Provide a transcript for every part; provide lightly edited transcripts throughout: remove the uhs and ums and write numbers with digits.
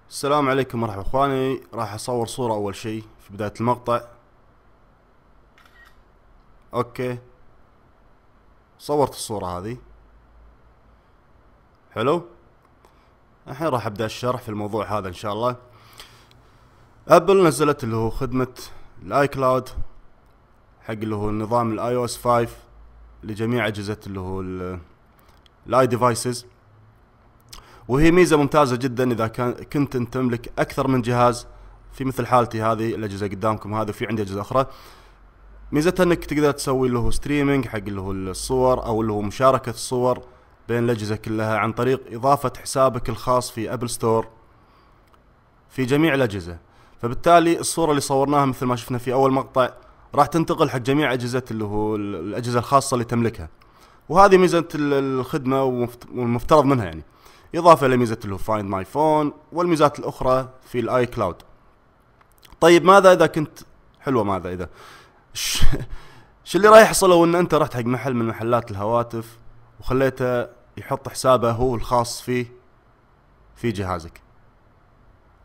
السلام عليكم، مرحبا اخواني. راح اصور صورة اول شي في بداية المقطع. اوكي، صورت الصورة هذه. حلو. الحين راح ابدأ الشرح في الموضوع هذا ان شاء الله. ابل نزلت اللي هو خدمة الاي كلاود حق اللي هو النظام الاي او اس 5 لجميع اجهزة اللي هو الاي ديفايسز، وهي ميزة ممتازة جدا اذا كنت انت تملك اكثر من جهاز، في مثل حالتي هذه الاجهزة قدامكم هذه، وفي عندي اجهزة اخرى. ميزتها انك تقدر تسوي اللي هو ستريمينج حق اللي هو الصور، او اللي هو مشاركة الصور بين الاجهزة كلها عن طريق اضافة حسابك الخاص في ابل ستور في جميع الاجهزة. فبالتالي الصورة اللي صورناها مثل ما شفنا في اول مقطع راح تنتقل حق جميع اجهزة اللي هو الاجهزة الخاصة اللي تملكها، وهذه ميزة الخدمة والمفترض منها يعني، اضافة لميزة اللي هو فايند ماي فون والميزات الاخرى في الاي كلاود. طيب ماذا اذا كنت حلوة، ماذا اذا شو اللي راح يحصل لو ان انت رحت حق محل من محلات الهواتف وخليته يحط حسابه هو الخاص فيه في جهازك؟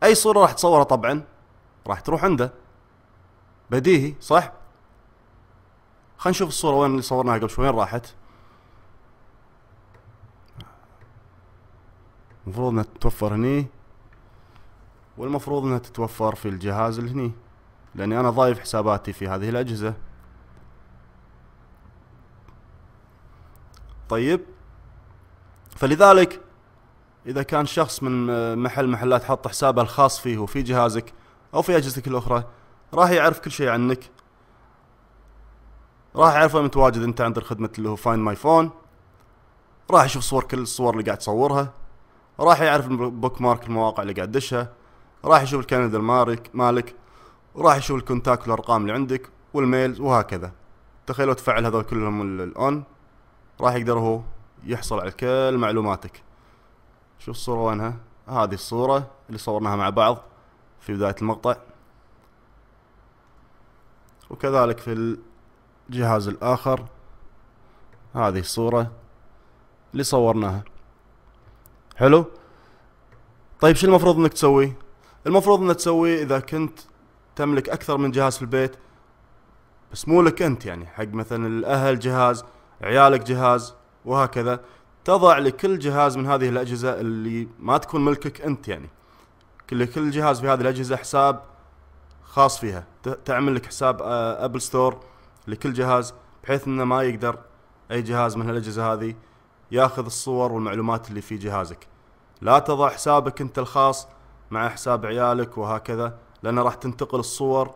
اي صورة راح تصورها طبعا راح تروح عنده، بديهي صح؟ خلينا نشوف الصورة وين اللي صورناها قبل شوي، وين راحت. المفروض انها تتوفر هني، والمفروض انها تتوفر في الجهاز اللي هني، لاني انا ضايف حساباتي في هذه الاجهزة. طيب، فلذلك اذا كان شخص من محلات حط حسابه الخاص فيه وفي جهازك او في اجهزتك الاخرى، راح يعرف كل شيء عنك، راح يعرف وين متواجد انت عند خدمة اللي هو فايند ماي فون، راح يشوف كل الصور اللي قاعد تصورها، راح يعرف البوك مارك المواقع اللي قاعد تدشها، راح يشوف الكالندر مالك، وراح يشوف الكونتاكت والارقام اللي عندك والميل وهكذا. تخيلوا تفعل هذول كلهم الاون، راح يقدر هو يحصل على كل معلوماتك. شوف الصورة وينها، هذه الصورة اللي صورناها مع بعض في بداية المقطع، وكذلك في الجهاز الآخر هذه الصورة اللي صورناها. حلو. طيب شو المفروض انك تسوي؟ المفروض انك تسوي اذا كنت تملك اكثر من جهاز في البيت، بس مو لك انت، يعني حق مثلا الاهل جهاز، عيالك جهاز، وهكذا، تضع لكل جهاز من هذه الأجهزة اللي ما تكون ملكك أنت، يعني كل جهاز في هذه الأجهزة حساب خاص فيها، تعمل لك حساب أبل ستور لكل جهاز، بحيث أنه ما يقدر أي جهاز من هالأجهزة هذه ياخذ الصور والمعلومات اللي في جهازك. لا تضع حسابك أنت الخاص مع حساب عيالك وهكذا، لأنه راح تنتقل الصور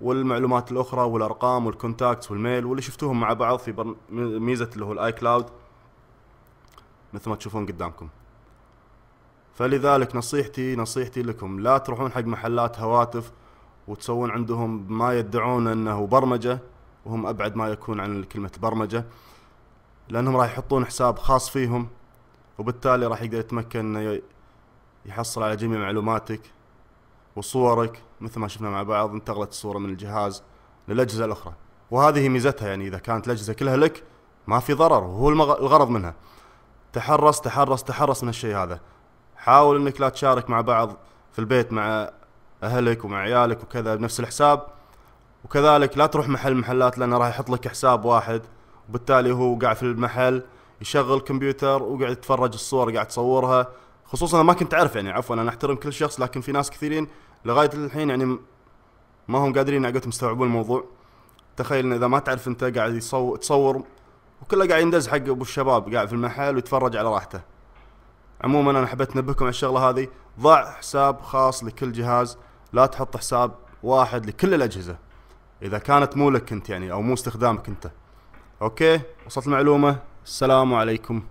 والمعلومات الأخرى والأرقام والكونتاكتس والميل واللي شفتوهم مع بعض في ميزة اللي هو الآي كلاود مثل ما تشوفون قدامكم. فلذلك نصيحتي لكم، لا تروحون حق محلات هواتف وتسوون عندهم ما يدعون انه برمجة، وهم ابعد ما يكون عن كلمة برمجة، لانهم راح يحطون حساب خاص فيهم، وبالتالي راح يقدر يتمكن انه يحصل على جميع معلوماتك وصورك. مثل ما شفنا مع بعض، انتقلت الصورة من الجهاز للأجهزة الأخرى، وهذه ميزتها، يعني إذا كانت الأجهزة كلها لك ما في ضرر، وهو الغرض منها. تحرص من الشيء هذا. حاول انك لا تشارك مع بعض في البيت مع اهلك ومع عيالك وكذا بنفس الحساب، وكذلك لا تروح محلات، لانه راح يحط لك حساب واحد، وبالتالي هو قاعد في المحل يشغل كمبيوتر وقاعد يتفرج الصور قاعد تصورها. خصوصا انا ما كنت اعرف، يعني عفوا انا احترم كل شخص، لكن في ناس كثيرين لغايه الحين يعني ما هم قادرين عقلتهم يستوعبون الموضوع. تخيل ان اذا ما تعرف انت قاعد تصور وكله قاعد يندز حق ابو الشباب قاعد في المحل ويتفرج على راحته. عموما انا حبيت انبهكم على الشغله هذه، ضع حساب خاص لكل جهاز، لا تحط حساب واحد لكل الاجهزه اذا كانت مو لك انت، يعني او مو استخدامك انت. اوكي، وصلت المعلومه. السلام عليكم.